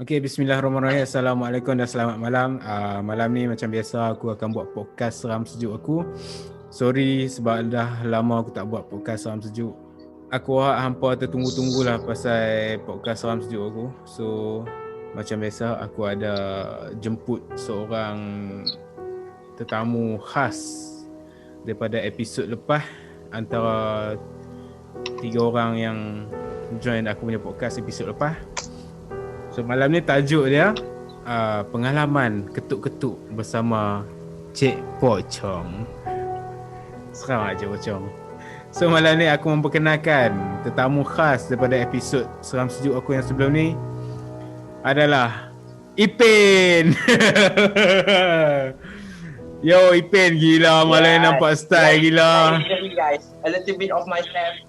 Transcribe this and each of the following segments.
Okey, bismillahirrahmanirrahim. Assalamualaikum dan selamat malam. Malam ni macam biasa aku akan buat podcast seram sejuk aku. Sorry sebab dah lama aku tak buat podcast seram sejuk. Aku harap hampa tertunggu-tunggulah pasal podcast seram sejuk aku. So macam biasa aku ada jemput seorang tetamu khas daripada episod lepas, antara 3 orang yang join aku punya podcast episod lepas. So malam ni tajuk dia pengalaman ketuk-ketuk bersama Cik Pocong. Seram aja Pocong. So malam ni aku memperkenalkan tetamu khas daripada episod seram sejuk aku yang sebelum ni adalah Ipin. Yo Ipin, gila malam ni nampak style gila. Guys, a little bit of myself.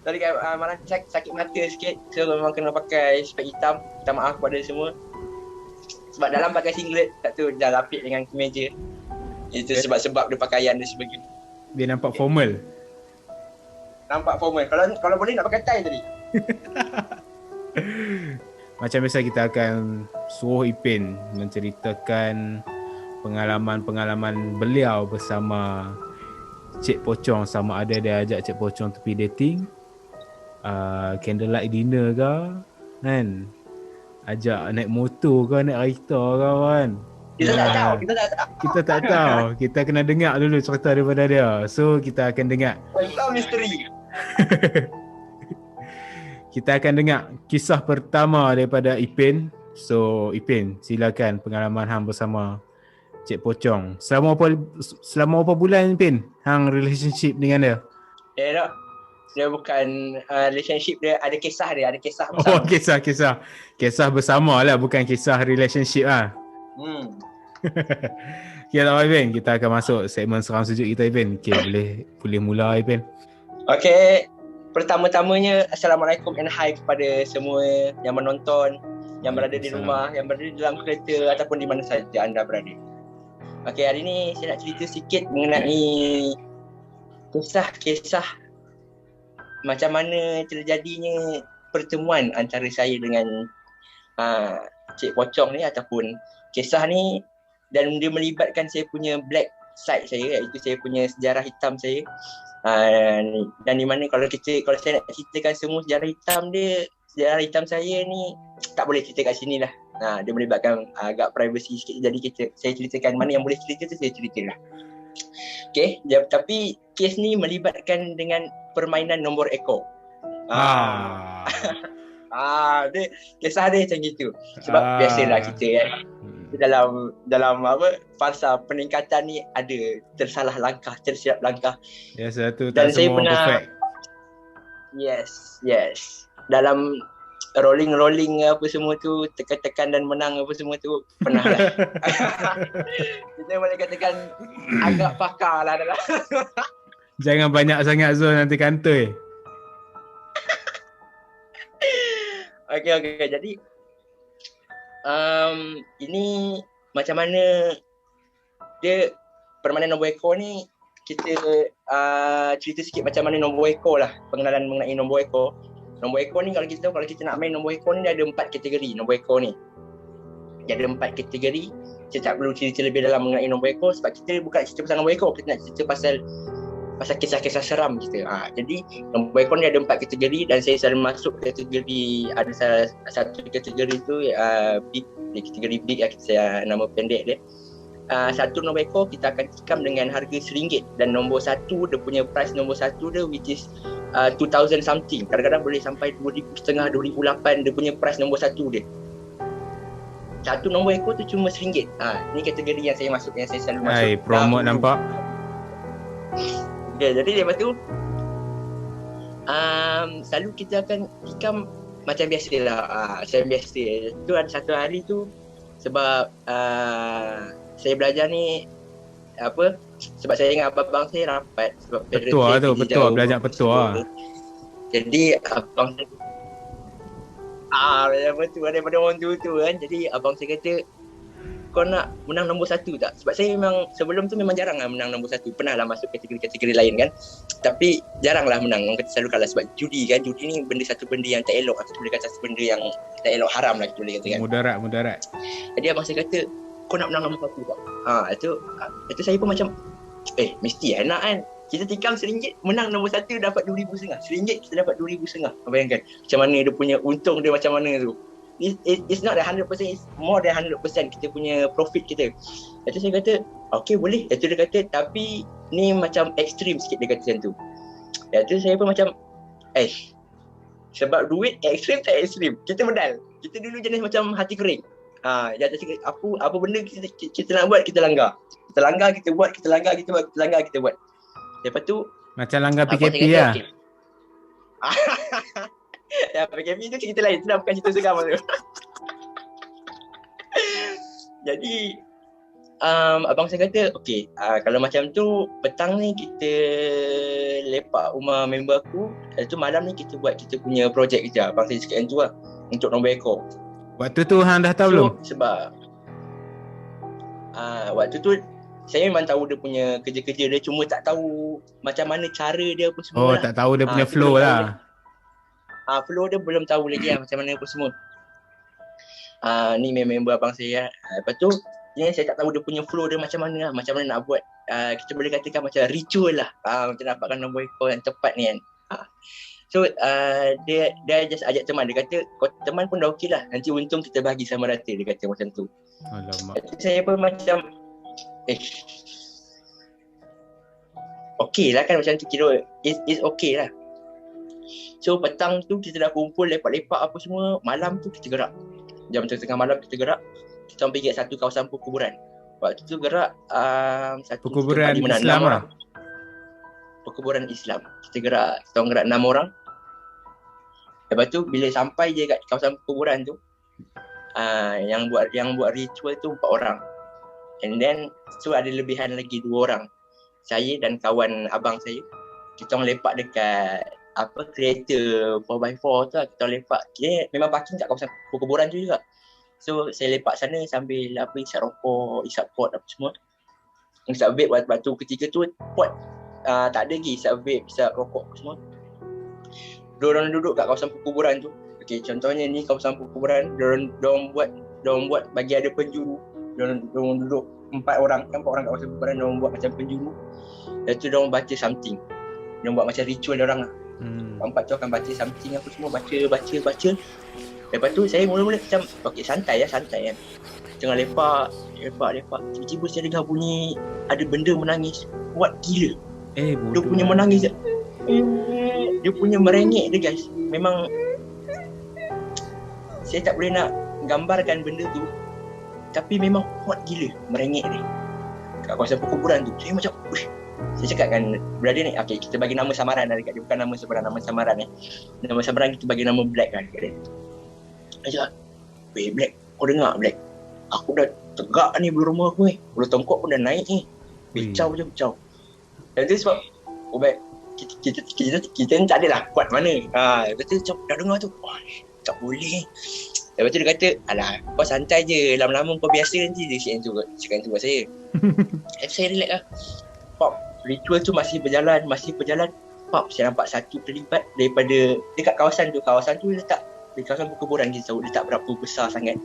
Tadi kan malam sakit mata sikit, so memang kena pakai spek hitam. Minta maaf kepada semua. Sebab dalam pakai singlet, tak tu dah lapik dengan kemeja. Itu sebab-sebab dia pakaian dia sebegini. Dia nampak formal. Nampak formal. Kalau boleh nak pakai tie tadi. Macam biasa kita akan suruh Ipin menceritakan pengalaman-pengalaman beliau bersama Cik Pocong, sama ada dia ajak Cik Pocong tepi dating, candlelight dinner ke kan, ajak naik motor ke, naik kereta ke kan. Kita tak tahu. Kita tak tahu. Kita kena dengar dulu cerita daripada dia. So kita akan dengar. Itu misteri. Kita akan dengar kisah pertama daripada Ipin. So Ipin, silakan pengalaman hang bersama Cik Pocong. Selama apa bulan Ipin hang relationship dengan dia? Tak. Dia bukan relationship, dia ada kisah bersama. Oh, kisah bersama lah, bukan kisah relationship lah. Okay, tak apa Ipin, kita akan masuk segmen seram sejuk kita Ipin. Okay, boleh mula Ipin. Okay, pertama-tamanya Assalamualaikum and hi kepada semua yang menonton, yang berada di rumah, yang berada di dalam kereta ataupun di mana saja anda berada. Okay, hari ni saya nak cerita sikit mengenai kisah-kisah macam mana terjadinya pertemuan antara saya dengan Cik Pocong ni, ataupun kisah ni, dan dia melibatkan saya punya black side saya, iaitu saya punya sejarah hitam saya. Dan di mana kalau saya nak ceritakan semua sejarah hitam saya ni tak boleh cerita kat sini lah. Dia melibatkan agak privacy sikit, jadi saya ceritakan mana yang boleh cerita tu saya ceritalah. Okay, tapi kes ni melibatkan dengan permainan nombor ekor. Dia kisah dia macam gitu. Sebab biasalah kita kan, dalam fasa peningkatan ni ada tersalah langkah, tersilap langkah. Biasa tu, dan tak saya semua pernah perfect. Yes. Dalam rolling apa semua tu, tekan-tekan dan menang apa semua tu pernah lah. Kita boleh katakan agak pakar lah dalam. Jangan banyak sangat Zul, nanti kantoi. Okay. Jadi ini macam mana dia permainan nombor ekor ni, kita cerita sikit macam mana nombor ekor lah, pengenalan mengenai nombor ekor. Nombor ekor ni kalau kita nak main nombor ekor ni, dia ada 4 kategori nombor ekor ni. Dia ada 4 kategori. Kita tak perlu cerita lebih dalam mengenai nombor ekor sebab kita bukan cerita pasal nombor ekor, kita nak cerita pasal kisah-kisah seram kita. Jadi nombor ekor ni ada 4 kategori dan saya selalu masuk kategori, ada satu kategori tu big, kategori big, saya nama pendek dia. Satu nombor ekor kita akan tikam dengan harga RM1 dan nombor 1 dia punya price nombor 1 dia which is 2000 something, kadang-kadang boleh sampai 2005, 2008 dia punya price nombor 1 dia. Satu nombor ekor tu cuma RM1. Ni kategori yang saya masuk, yang saya selalu masuk. Promote nampak. Okay, jadi lepas tu selalu kita akan tikam macam biasa lah. Macam biasa tu ada satu hari tu, sebab saya belajar ni sebab saya dengan abang saya rapat, sebab petua belajar petua. Jadi abang saya daripada orang tu kan, jadi abang saya kata kau nak menang nombor 1 tak? Sebab saya memang sebelum tu memang jarang lah menang nombor 1. Pernah lah masuk kategori-kategori lain kan. Tapi jarang lah menang. Orang kata selalu kalah sebab judi kan. Judi ni satu benda yang tak elok. Kita boleh kata satu benda yang tak elok, haram lah kita boleh kata kan. Mudarat. Jadi abang saya kata, kau nak menang nombor 1 tak? Itu saya pun macam, mesti enak kan. Kita tikam RM1, menang nombor 1 dapat RM2,500. RM1 kita dapat RM2,500. Bayangkan macam mana dia punya untung dia macam mana tu. It's not 100%, it's more than 100% kita punya profit kita. Lepas tu saya kata, okay boleh. Lepas tu dia kata, tapi ni macam ekstrim sikit dia kata macam tu. Lepas tu saya pun macam, sebab duit ekstrim tak ekstrim. Kita medal. Kita dulu jenis macam hati kering. Apa benda kita nak buat, kita langgar. Kita langgar, kita buat, kita langgar, kita buat, kita langgar, kita buat. Lepas tu macam langgar PKP lah. Okay. Ya, PKP tu cerita lain. Itu dah bukan cerita seram tu. Jadi abang saya kata, okay, kalau macam tu petang ni kita lepak rumah member aku. Lepas tu malam ni kita buat kita punya projek kita. Abang saya cakap yang tu lah, untuk nombor ekor. Waktu tu hang dah tahu belum? Sebab waktu tu saya memang tahu dia punya kerja-kerja dia, cuma tak tahu macam mana cara dia pun semua. Tak tahu dia punya flow lah. Flow dia belum tahu lagi lah macam mana pun semua. Ni member abang saya. Lepas tu saya tak tahu dia punya flow dia macam mana lah, macam mana nak buat. Kita boleh katakan macam ritual lah, macam dapatkan nombor ekor yang tepat ni kan. So dia just ajak teman. Dia kata, kau teman pun dah okey lah, nanti untung kita bahagi sama rata. Dia kata macam tu. Alamak. Saya pun macam okey lah kan, macam tu kira it's okey lah. So petang tu kita dah kumpul, lepak-lepak apa semua. Malam tu kita gerak, jam tengah malam kita gerak. Kita pergi kat satu kawasan perkuburan. Waktu tu gerak perkuburan Islam lah. Perkuburan Islam. Kita gerak 6 orang. Lepas tu bila sampai je kat kawasan perkuburan tu, yang buat ritual tu 4 orang. And then so ada lebihan lagi 2 orang. Saya dan kawan abang saya. Kita orang lepak dekat kereta 4x4 tu lah. Kita orang lepak. Kita memang parking kat kawasan perkuburan tu juga. So saya lepak sana sambil isap rokok, isap pot apa semua. Isap vape waktu ketika tu pot tak ada lagi, isap vape, isap rokok apa semua. Diorang duduk kat kawasan perkuburan tu. Okey, contohnya ni kawasan perkuburan, diorang buat bagi ada penjuru. Diorang duduk 4 orang kat kawasan perkuburan, diorang buat macam penjuru. Lepas tu diorang baca something. Diorang buat macam ritual diorang lah. 4 tu akan baca something apa semua, baca. Lepas tu saya mula-mula macam okey, santai kan. Tengah lepak. Tiba-tiba saya dengar bunyi ada benda menangis. Kuat gila. Dia punya menangis. Dia punya merengek dia guys. Memang saya tak boleh nak gambarkan benda tu. Tapi memang kuat gila merengek dia. Kat kawasan perkuburan tu. Saya macam, saya cakap kan brother ni, okay, kita bagi nama samaran lah dekat dia. Bukan nama sebenar, nama samaran ni. Nama samaran kita bagi nama Black kan dekat dia. Saya cakap, Black, kau dengar Black? Aku dah tegak ni bulu rumah aku ni. Bulu tongkok pun dah naik ni. Bicau. Dan tu sebab Black, kita ni tak adalah kuat mana. Lepas tu macam dah dengar tu, tak boleh. Lepas tu dia kata, alah kau santai je, lama-lama kau biasa nanti. Dia cakap tu buat saya. Saya relax lah. Pop, ritual tu masih berjalan. Pop, saya nampak satu terlibat daripada dekat kawasan tu. Kawasan tu letak di kawasan perkuburan kita tahu, dia tak berapa besar sangat.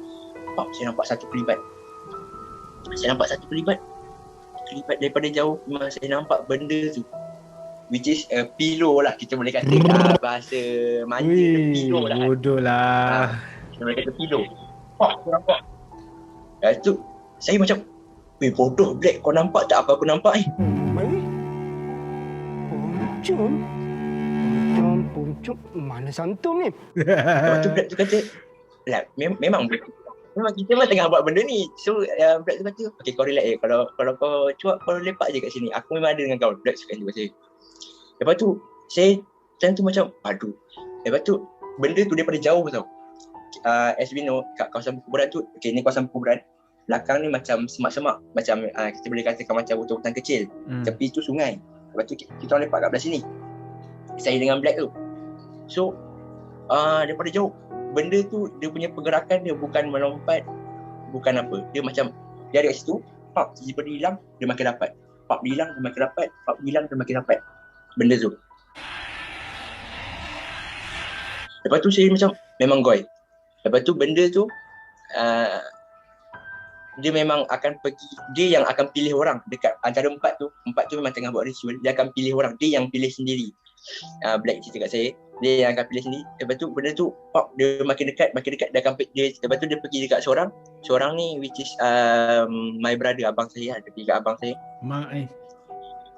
Saya nampak satu kelibat. Kelibat daripada jauh. Memang saya nampak benda tu, which is a pillow lah, kita boleh kata bahasa manja, pillow lah. Bodoh lah. Kita boleh kata pillow. Saya nampak. Lepas tu saya macam, bodoh Black, kau nampak tak apa aku nampak ni? Puncuk mana santum ni? Lepas tu Black tu kata, memang kita memang tengah buat benda ni. So Black tu kata, okay kau relax kalau kau cuak, kau lepak je kat sini, aku memang ada dengan kau. Black suka juga saya. Lepas tu saya macam aduh. Lepas tu benda tu daripada jauh tau. As we know, kat kawasan perkuburan tu, okay, ni kawasan perkuburan. Belakang ni macam semak-semak, macam kita boleh katakan macam hutan kecil. Tepi tu sungai. Lepas tu kita orang lepak kat belah sini, saya dengan Black tu. So daripada jauh, benda tu dia punya pergerakan dia bukan melompat, bukan apa, dia macam Dia ada kat situ, tiba-tiba dia hilang, dia makin dapat. Dia hilang, dia makin dapat. Dia hilang, dia makin dapat. Benda tu. Lepas tu saya macam memang goy. Lepas tu benda tu dia memang akan pergi, dia yang akan pilih orang dekat antara empat tu memang tengah buat ritual, dia akan pilih orang, dia yang pilih sendiri. Black cerita kat saya, dia yang akan pilih sendiri. Lepas tu benda tu dia makin dekat, dia akan dia, lepas tu dia pergi dekat seorang ni which is my brother, abang saya, dia pergi kat abang saya.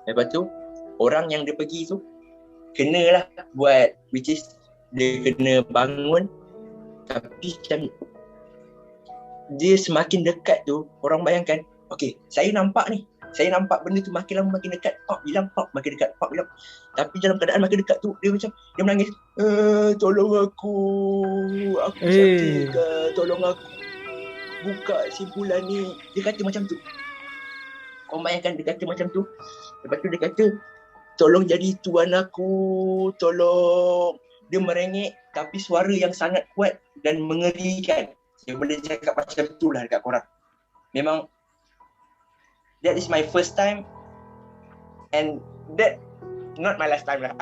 Lepas tu orang yang dia pergi tu kenalah buat, which is dia kena bangun, tapi macam dia semakin dekat tu, orang bayangkan, okey, saya nampak benda tu makin lama makin dekat, hilang, makin dekat, hilang. Tapi dalam keadaan makin dekat tu, dia macam, dia menangis, tolong aku sakit, tolong aku buka simpulan ni. Dia kata macam tu. Kau bayangkan dia kata macam tu. Lepas tu dia kata, tolong jadi tuan aku, tolong. Dia merengek, tapi suara yang sangat kuat dan mengerikan. Dia boleh cakap macam tu lah dekat korang. Memang that is my first time and that not my last time lah.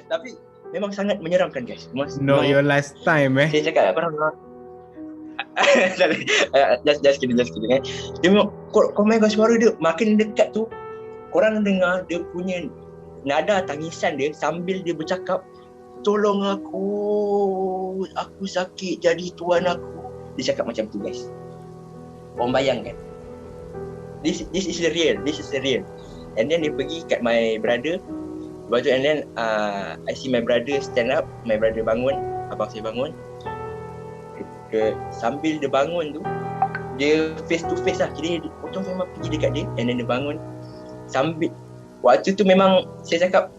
Tapi memang sangat menyeramkan guys. Not your last time Saya cakap korang just kidding kan. Dia memang kau main suara dia makin dekat tu, korang dengar dia punya nada tangisan dia sambil dia bercakap, tolong aku sakit, jadi tuan aku. Dia cakap macam tu guys. Korang bayangkan. This is the real. And then dia pergi kat my brother. Lepas tu and then I see my brother stand up. My brother bangun, abang saya bangun. Sambil dia bangun tu, dia face to face lah. Kira pocong memang pergi dekat dia. And then dia bangun. Sambil waktu tu memang saya cakap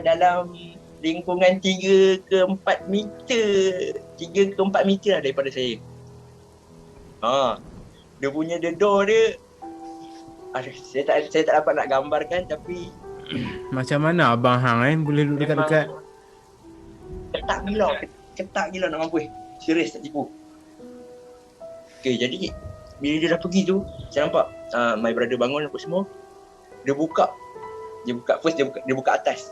dalam lingkungan 3 ke 4 meter lah daripada saya. Dia punya the door dia, saya tak dapat nak gambarkan, tapi macam mana abang hang boleh duduk dekat-dekat? Ketak gila nak mampus. Serius tak tipu. Okay, jadi bila dia dah pergi tu, saya nampak my brother bangun apa semua. Dia buka first dia buka atas.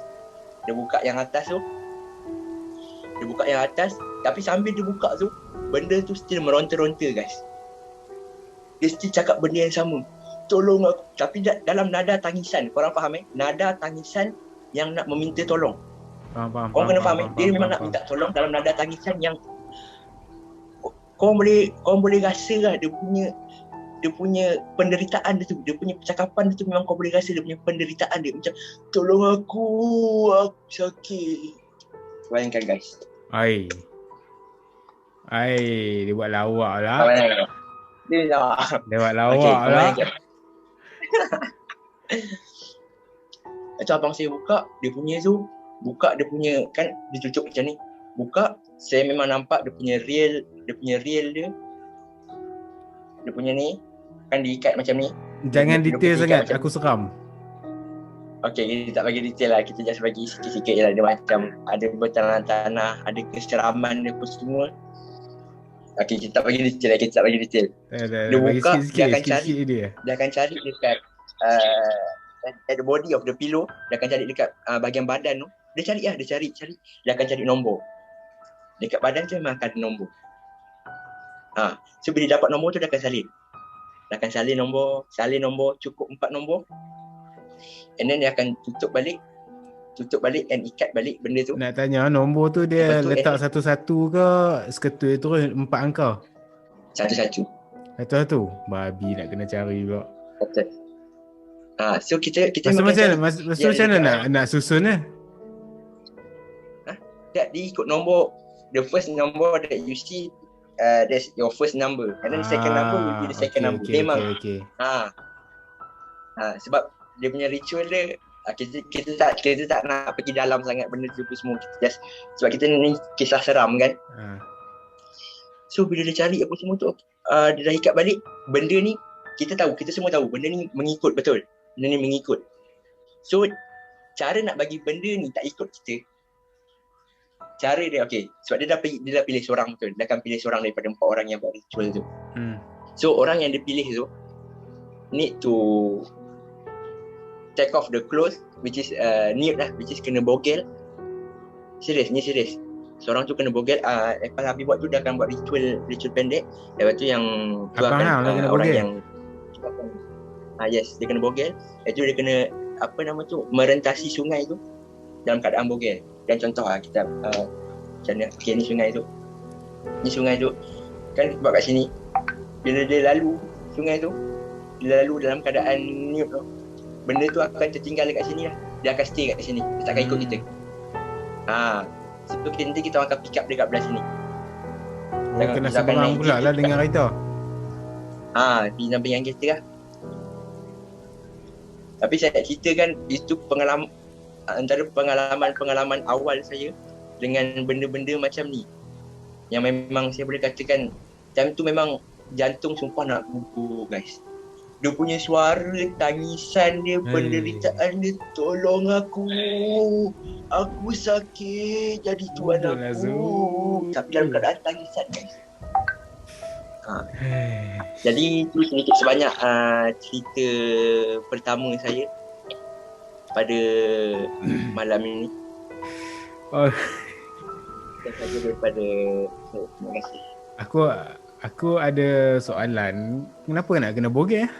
Dia buka yang atas tu. Tapi sambil dia buka tu, benda tu still meronta-ronta guys. Dia still cakap benda yang sama. Tolong aku. Tapi dalam nada tangisan. Korang faham Nada tangisan yang nak meminta tolong. Faham. Korang kena faham Dia memang nak minta tolong dalam nada tangisan yang korang boleh rasa lah dia punya penderitaan dia tu, dia punya percakapan dia tu, memang kau boleh rasa dia punya penderitaan dia. Macam, tolong aku sakit. Bayangkan guys. Ai, dia buat lawak lah. Dia buat lawak lah. Macam abang saya buka dia punya kan dia cucuk macam ni. Buka, saya memang nampak dia punya real dia. Dia punya ni kan diikat macam ni. Jangan detail sangat, aku seram. Okay, kita tak bagi detail lah. Kita just bagi sikit-sikit je lah. Dia macam ada bertanah-tanah, ada keseraman dia pun semua. Okay, kita tak bagi detail lah. Dia buka, dia akan cari dekat at the body of the pillow. Dia akan cari dekat bahagian badan tu. Dia cari. Dia akan cari nombor. Dekat badan tu memang akan ada nombor. So bila dia dapat nombor tu, dia akan salin nombor, cukup 4 nombor. And then dia akan tutup balik and ikat balik benda tu. Nak tanya, nombor tu dia letak satu-satu ke seketul terus 4 angka? Satu-satu. Babi nak kena cari pula. Betul. So kita macam mana nak susun dia ikut nombor. The first number that you see, that's your first number, and then the second number will be the second number. Memang. Sebab dia punya ritual dia, kita tak nak pergi dalam sangat benda tu semua. Kita just, sebab kita ni kisah seram kan. So bila dia cari apa semua tu, dia dah ikat balik. Benda ni kita semua tahu benda ni mengikut betul. So cara nak bagi benda ni tak ikut kita, cara dia sebab dia dah pilih seorang betul. Dia akan pilih seorang daripada 4 orang yang buat ritual tu. So orang yang dia pilih tu need to take off the clothes, which is nude lah, which is kena bogel. Serius. Seorang tu kena bogel. Lepas habis buat tu dia akan buat ritual pendek. Lepas tu yang tu Abang akan kena orang bogel? yang yes, dia kena bogel. Lepas tu dia kena merentasi sungai tu dalam keadaan bogel. Dan contoh kita macam mana, ni sungai tu. Ni sungai tu kan buat kat sini. Bila dia lalu sungai tu, dia lalu dalam keadaan nude tu, benda tu akan tertinggal dekat sini lah. Dia akan stay kat sini. Dia takkan ikut kita. So nanti kita akan pick up dekat belah sini. Kena seberang pula lah dengan kereta. Di samping kereta lah. Tapi saya nak ceritakan itu pengalaman, antara pengalaman awal saya dengan benda-benda macam ni. Yang memang saya boleh katakan time tu memang jantung sumpah nak gugur guys. Dia punya suara, tangisan dia, penderitaan dia, tolong aku sakit, jadi tuan aku. Tapi dalam keadaan tangisan guys. Jadi itu sedikit sebanyak cerita pertama saya pada malam ini. Itu saja daripada saya. Terima kasih. Aku ada soalan. Kenapa nak kena bogel?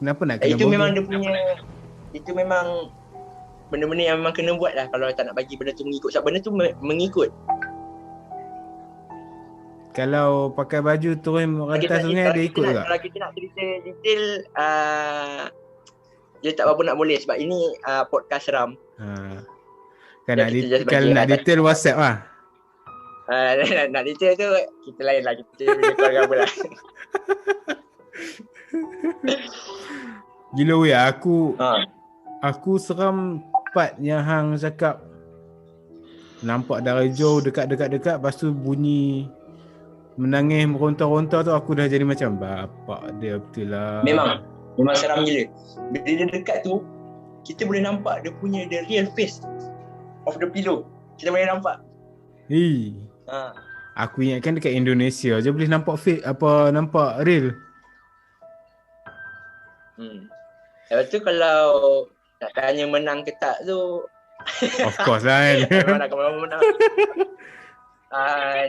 Kenapa nak kena Itu bogel? memang dia punya, itu memang benda-benda yang memang kena buat lah kalau tak nak bagi benda tu mengikut. Sebab benda tu mengikut. Kalau pakai baju turun rentas sungai dia ikut tak? Kalau kita nak cerita detail, dia tak apa nak boleh sebab ini podcast seram. Kan kalau nak detail WhatsApp lah. Nak detail tu kita lain lah, kita punya keluarga apa lah. Gila weh, aku seram part yang hang cakap nampak dari jauh dekat lepas tu bunyi menangis meronta-ronta tu, aku dah jadi macam bapak dia betul lah. Memang seram gila. Bila dia dekat tu kita boleh nampak dia punya the real face of the pillow. Kita boleh nampak. Aku ingatkan dekat Indonesia je boleh nampak fake, nampak real. Lepas tu kalau nak tanya menang ke tak tu, of course lah kan. Kalau menang.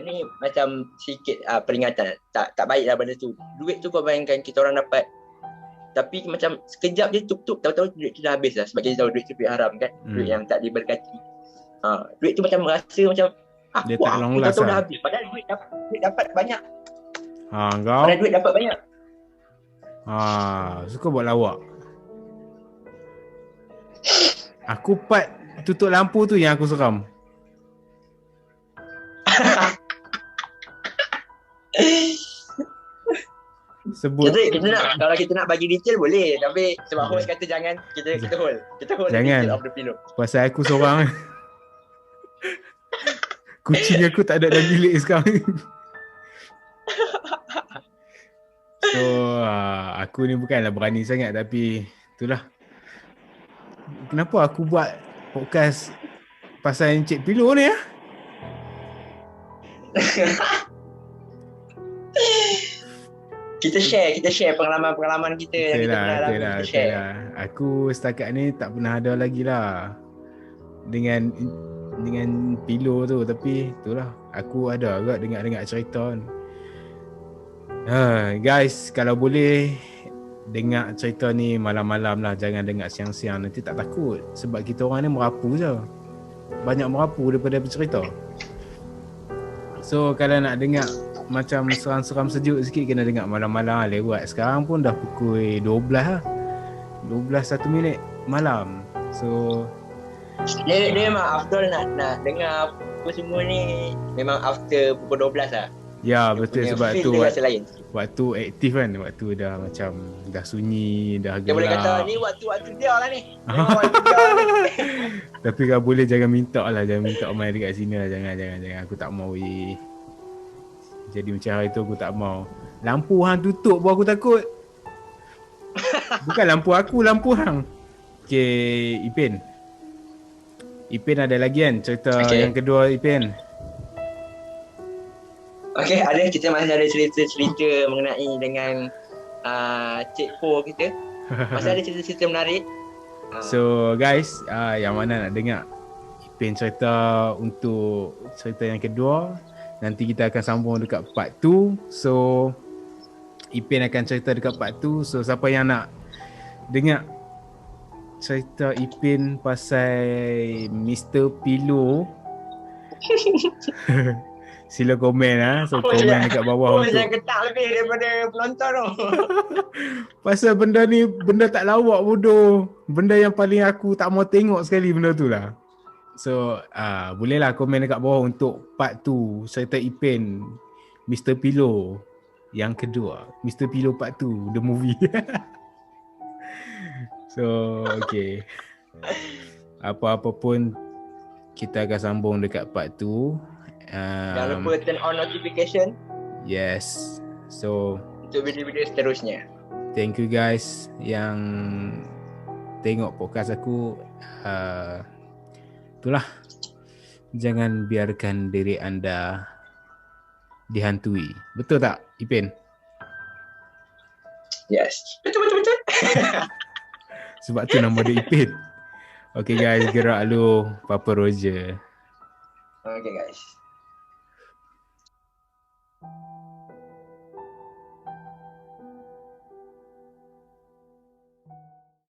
Ni macam sikit peringatan. Tak baik lah benda tu. Duit tu kau bayangkan kita orang dapat, tapi macam sekejap je tup-tup, tahu-tahu duit tu dah habis lah. Sebab kita tahu duit tu duit haram kan. Duit yang tak diberkati. Duit tu macam rasa macam dia tak long last lah. Dah habis. Padahal duit dapat banyak. Kau? Padahal duit dapat banyak. Suka buat lawak. Aku part tutup lampu tu yang aku seram. Sebut. Jadi kalau kita nak bagi detail boleh, tapi sebab host kata jangan, kita hold. Kita hold jangan. detail of the pillow. Pasal aku seorang. Kucing aku tak ada dalam bilik sekarang. So aku ni bukanlah berani sangat, tapi itulah kenapa aku buat podcast pasal Encik Pillow ni Kita share pengalaman-pengalaman kita yang kita pernah alami, kita share. Aku setakat ni tak pernah ada lagi lah dengan pillow tu, tapi itulah aku ada agak dengar cerita kan. Guys, kalau boleh dengar cerita ni malam-malam lah, jangan dengar siang-siang, nanti tak takut. Sebab kita orang ni merapu je, banyak merapu daripada bercerita. So kalau nak dengar macam seram-seram sejuk sikit, kena dengar malam-malam lewat. Sekarang pun dah pukul 12 lah, 12:01 malam. So dia memang after nak dengar apa semua ni memang after pukul 12 lah. Ya betul, sebab tu waktu aktif kan, waktu dah macam dah sunyi, dah gelap. Dia boleh kata ni waktu dia lah ni. Tapi kalau boleh jangan minta main dekat sini lah. Jangan. Aku tak mau jadi macam hari tu, aku tak mau. Lampu hang tutup pun aku takut. Bukan lampu aku, lampu hang. Okay, Ipin. Ipin ada lagi kan cerita Okay. yang kedua Ipin? Okay, ada kita masih ada cerita-cerita mengenai dengan Cik Po kita. Masih ada cerita-cerita menarik. So guys, yang mana nak dengar Ipin cerita untuk cerita yang kedua, nanti kita akan sambung dekat part 2. So Ipin akan cerita dekat part 2. So siapa yang nak dengar cerita Ipin pasal Mr. Pillow sila komen So komen dekat bawah untuk jangan ketak lebih daripada penonton tu. pasal benda ni benda tak lawak bodoh. Benda yang paling aku tak mau tengok sekali benda tu lah. So bolehlah komen dekat bawah untuk part 2 cerita Ipin Mr. Pillow yang kedua, Mr. Pillow part 2 the movie. So okay, apa-apa pun kita akan sambung dekat part 2. Jangan lupa turn on notification Yes. So untuk video-video seterusnya. thank you guys yang tengok podcast aku. Itulah, jangan biarkan diri anda dihantui. Betul tak Ipin? Yes. Betul. Sebab tu nama dia Ipin. Okay guys, gerak lu Papa Roger. Okay guys.